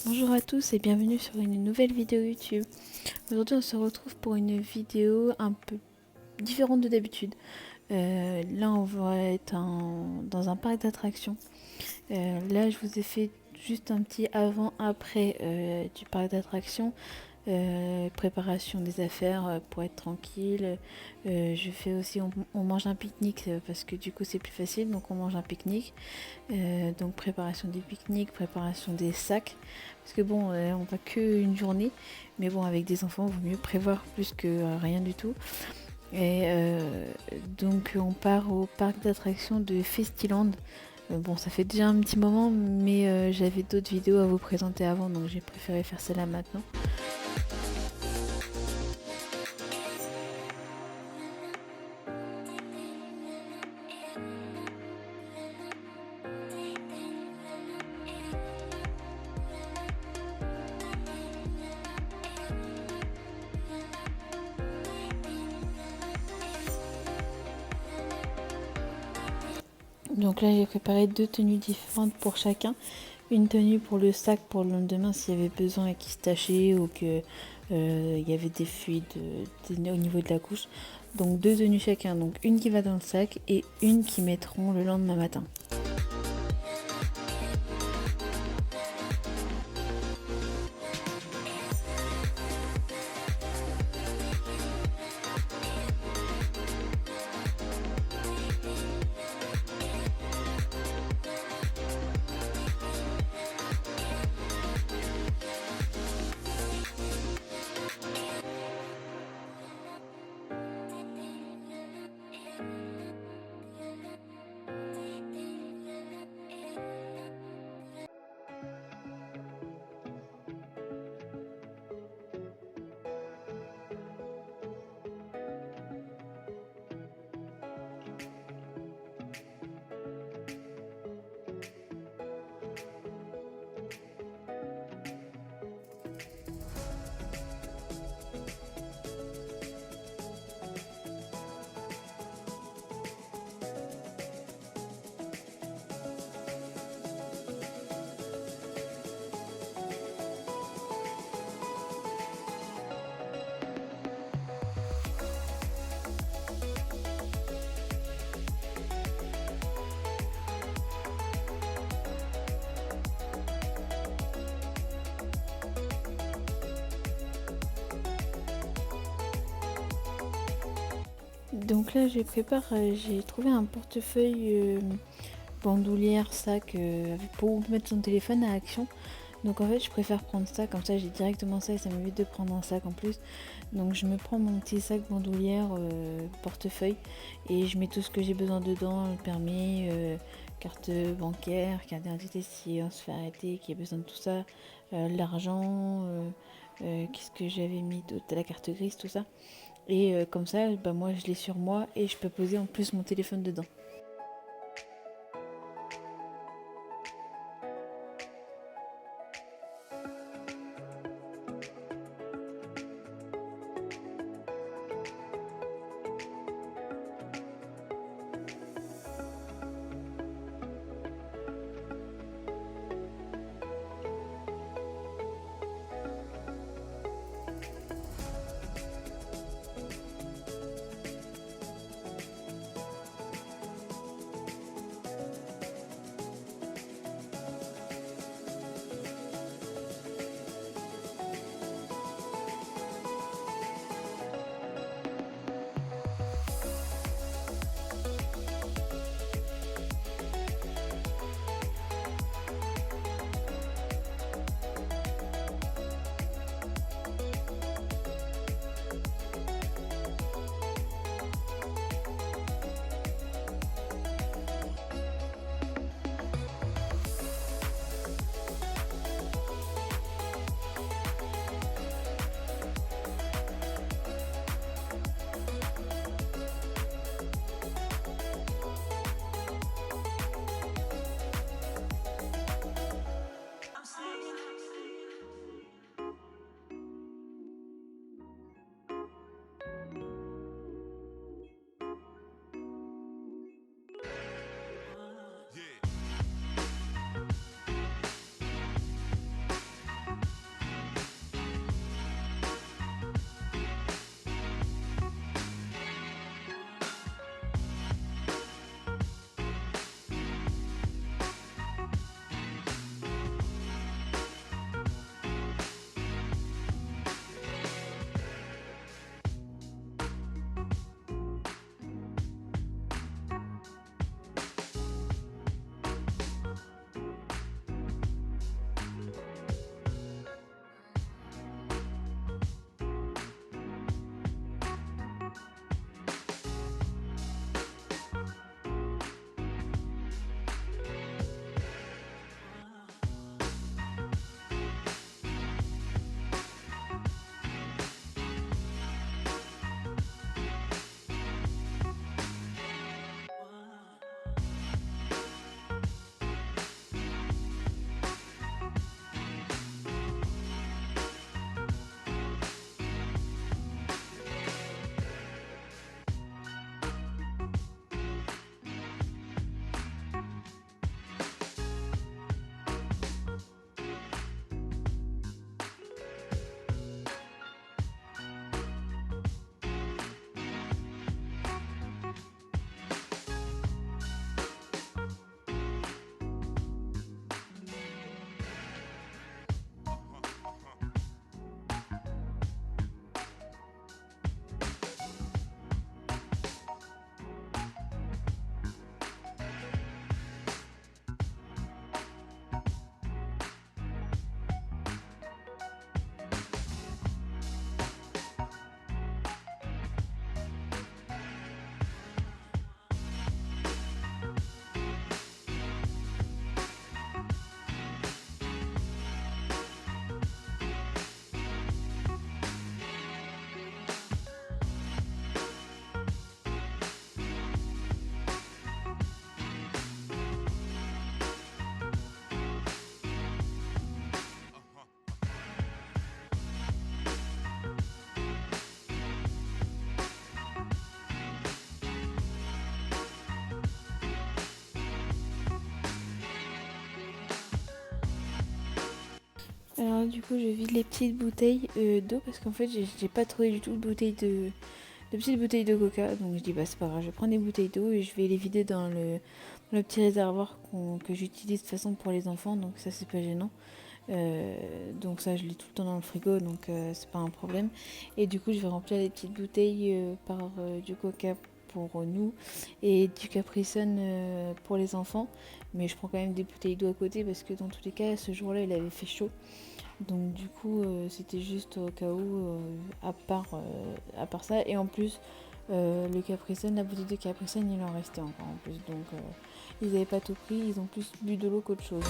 Bonjour à tous et bienvenue sur une nouvelle vidéo YouTube. Aujourd'hui on se retrouve pour une vidéo un peu différente de d'habitude. Là on va être dans un parc d'attractions. Là je vous ai fait juste un petit avant-après du parc d'attractions. Préparation des affaires pour être tranquille. Je fais aussi, on mange un pique-nique parce que du coup c'est plus facile, donc on mange un pique-nique. Donc préparation du pique-nique, préparation des sacs. Parce que bon, on va que une journée, mais bon, avec des enfants, il vaut mieux prévoir plus que rien du tout. Et donc on part au parc d'attractions de Festiland. Bon, ça fait déjà un petit moment, mais j'avais d'autres vidéos à vous présenter avant, donc j'ai préféré faire celle-là maintenant. Donc là, j'ai préparé deux tenues différentes pour chacun. Une tenue pour le sac pour le lendemain s'il y avait besoin et qu'il se tachait ou que il y avait des fuites au niveau de la couche. Donc deux tenues chacun, donc une qui va dans le sac et une qui mettront le lendemain matin. Donc là, je prépare, j'ai trouvé un portefeuille bandoulière, sac pour mettre son téléphone à action. Donc en fait, je préfère prendre ça, comme ça j'ai directement ça et ça m'évite de prendre un sac en plus. Donc je me prends mon petit sac bandoulière portefeuille et je mets tout ce que j'ai besoin dedans, le permis, carte bancaire, carte d'identité si on se fait arrêter, qu'il y a besoin de tout ça, l'argent, qu'est-ce que j'avais mis d'autre, la carte grise, tout ça. Et comme ça, bah, moi je l'ai sur moi et je peux poser en plus mon téléphone dedans. Alors du coup je vide les petites bouteilles d'eau parce qu'en fait j'ai pas trouvé du tout de petites bouteilles de coca. Donc je dis bah c'est pas grave, je vais prendre des bouteilles d'eau et je vais les vider dans le petit réservoir que j'utilise de toute façon pour les enfants. Donc ça c'est pas gênant. Donc ça je l'ai tout le temps dans le frigo, donc c'est pas un problème. Et du coup je vais remplir les petites bouteilles par du coca pour nous et du Capri Sun pour les enfants. Mais je prends quand même des bouteilles d'eau à côté parce que dans tous les cas ce jour-là il avait fait chaud. Donc du coup c'était juste au cas où à part ça. Et en plus le Capri Sun, la bouteille de Capri Sun il en restait encore en plus. Donc ils n'avaient pas tout pris, ils ont plus bu de l'eau qu'autre chose.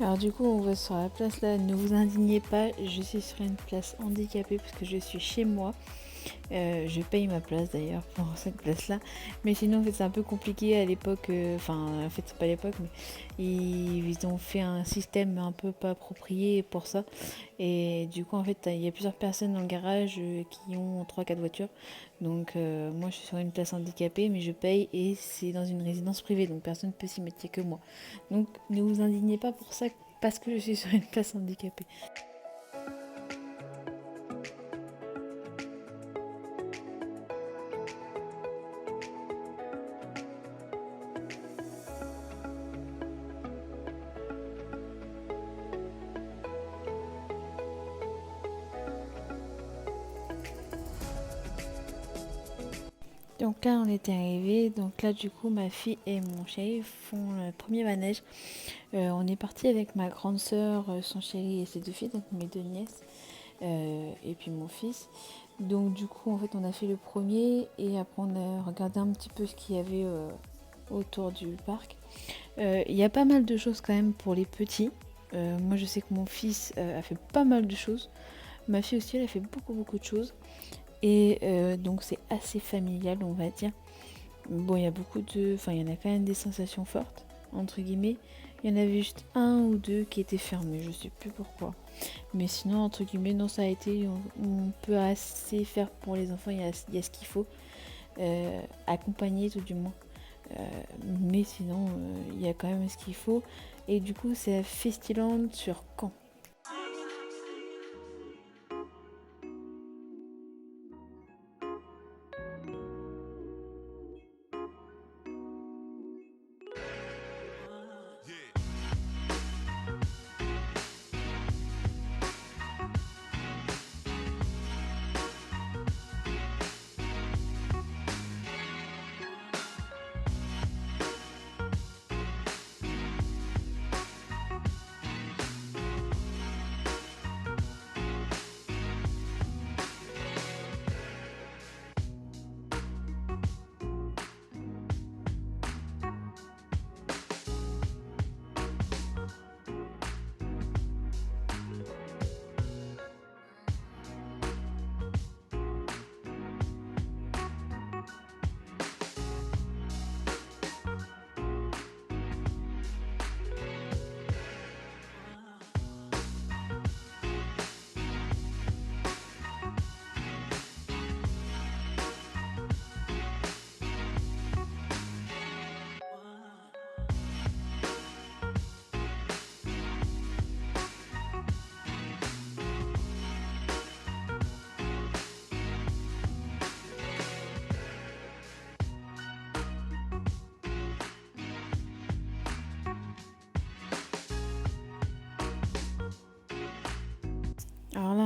Alors du coup on va sur la place là, ne vous indignez pas, je suis sur une place handicapée parce que je suis chez moi. Je paye ma place d'ailleurs pour cette place-là. Mais sinon, en fait, c'est un peu compliqué à l'époque. En fait, c'est pas l'époque, mais ils ont fait un système un peu pas approprié pour ça. Et du coup, en fait, il y a plusieurs personnes dans le garage qui ont 3-4 voitures. Donc, moi, je suis sur une place handicapée, mais je paye et c'est dans une résidence privée. Donc, personne ne peut s'y mettre, il y a que moi. Donc, ne vous indignez pas pour ça parce que je suis sur une place handicapée. Donc là, on était arrivés. Donc là, du coup, ma fille et mon chéri font le premier manège. On est parti avec ma grande sœur, son chéri et ses deux filles, donc mes deux nièces, et puis mon fils. Donc du coup, en fait, on a fait le premier et après on a regardé un petit peu ce qu'il y avait autour du parc. Il y a pas mal de choses quand même pour les petits. Moi, je sais que mon fils a fait pas mal de choses. Ma fille aussi, elle a fait beaucoup de choses. Et donc c'est assez familial, on va dire. Bon, il y a il y en a quand même des sensations fortes, entre guillemets. Il y en avait juste un ou deux qui étaient fermés, je sais plus pourquoi. Mais sinon, entre guillemets, non, ça a été, on peut assez faire pour les enfants, il y a ce qu'il faut. Accompagner tout du moins. Euh, mais sinon, il y a quand même ce qu'il faut. Et du coup, c'est à Festiland sur Caen.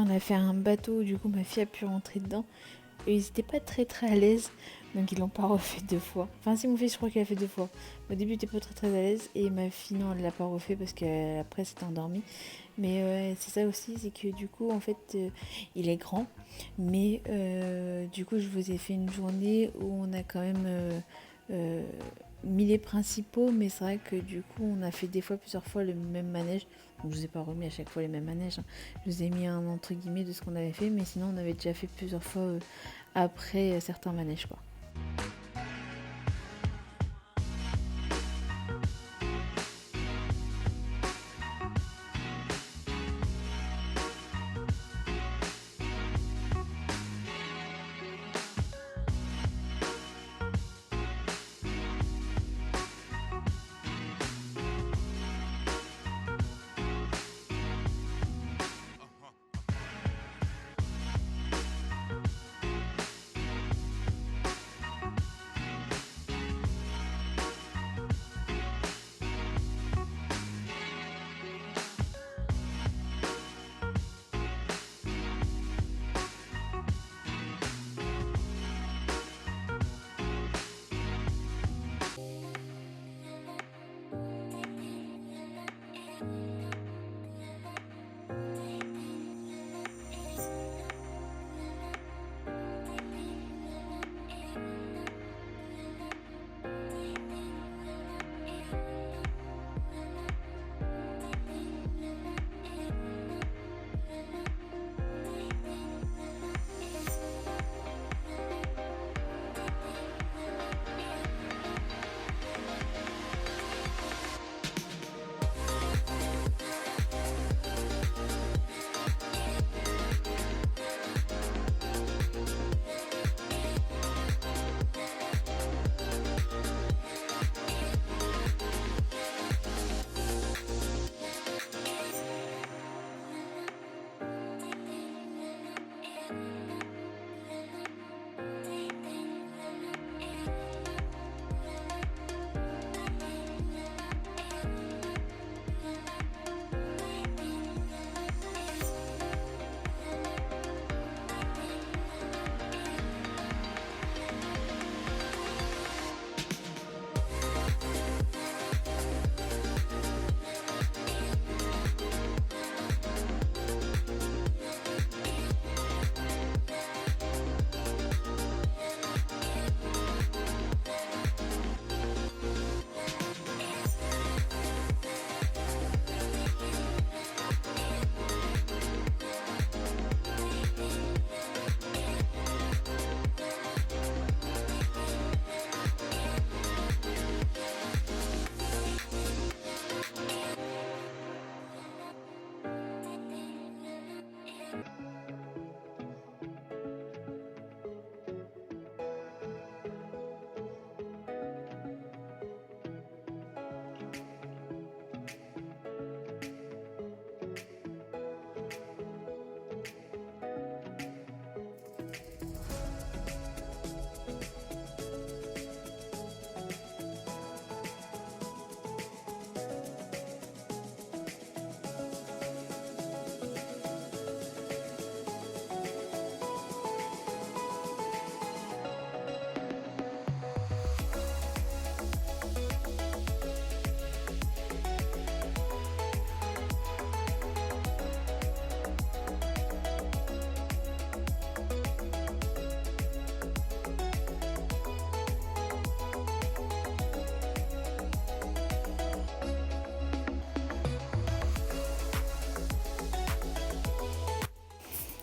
on a fait un bateau, du coup ma fille a pu rentrer dedans. Et ils n'étaient pas très très à l'aise, donc ils l'ont pas refait 2 fois. Enfin si, mon fils je crois qu'il a fait 2 fois. Au début il était pas très très à l'aise et ma fille non, elle l'a pas refait parce qu'après s'était endormie. Mais c'est ça aussi, c'est que du coup en fait il est grand, mais du coup je vous ai fait une journée où on a quand même euh, mis les principaux, mais c'est vrai que du coup on a fait des fois plusieurs fois le même manège. Donc je vous ai pas remis à chaque fois les mêmes manèges, hein. Je vous ai mis un entre guillemets de ce qu'on avait fait, mais sinon on avait déjà fait plusieurs fois après certains manèges quoi.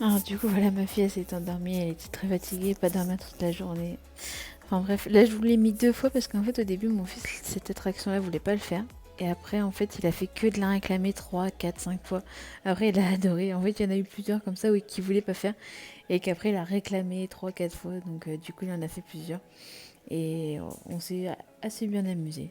Alors du coup voilà, ma fille elle s'est endormie, elle était très fatiguée, pas dormir toute la journée. Enfin bref, là je vous l'ai mis 2 fois parce qu'en fait au début mon fils cette attraction là voulait pas le faire. Et après en fait il a fait que de la réclamer 3, 4, 5 fois. Après il a adoré. En fait il y en a eu plusieurs comme ça oui, qui voulaient pas faire. Et qu'après il a réclamé 3, 4 fois. Donc du coup il en a fait plusieurs. Et on s'est assez bien amusé.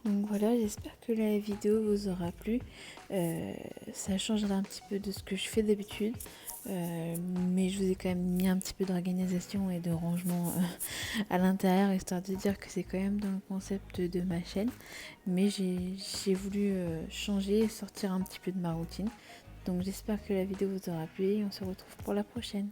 Donc voilà, j'espère que la vidéo vous aura plu. Ça changera un petit peu de ce que je fais d'habitude. Mais je vous ai quand même mis un petit peu d'organisation et de rangement à l'intérieur, histoire de dire que c'est quand même dans le concept de ma chaîne. Mais j'ai voulu changer et sortir un petit peu de ma routine. Donc j'espère que la vidéo vous aura plu et on se retrouve pour la prochaine.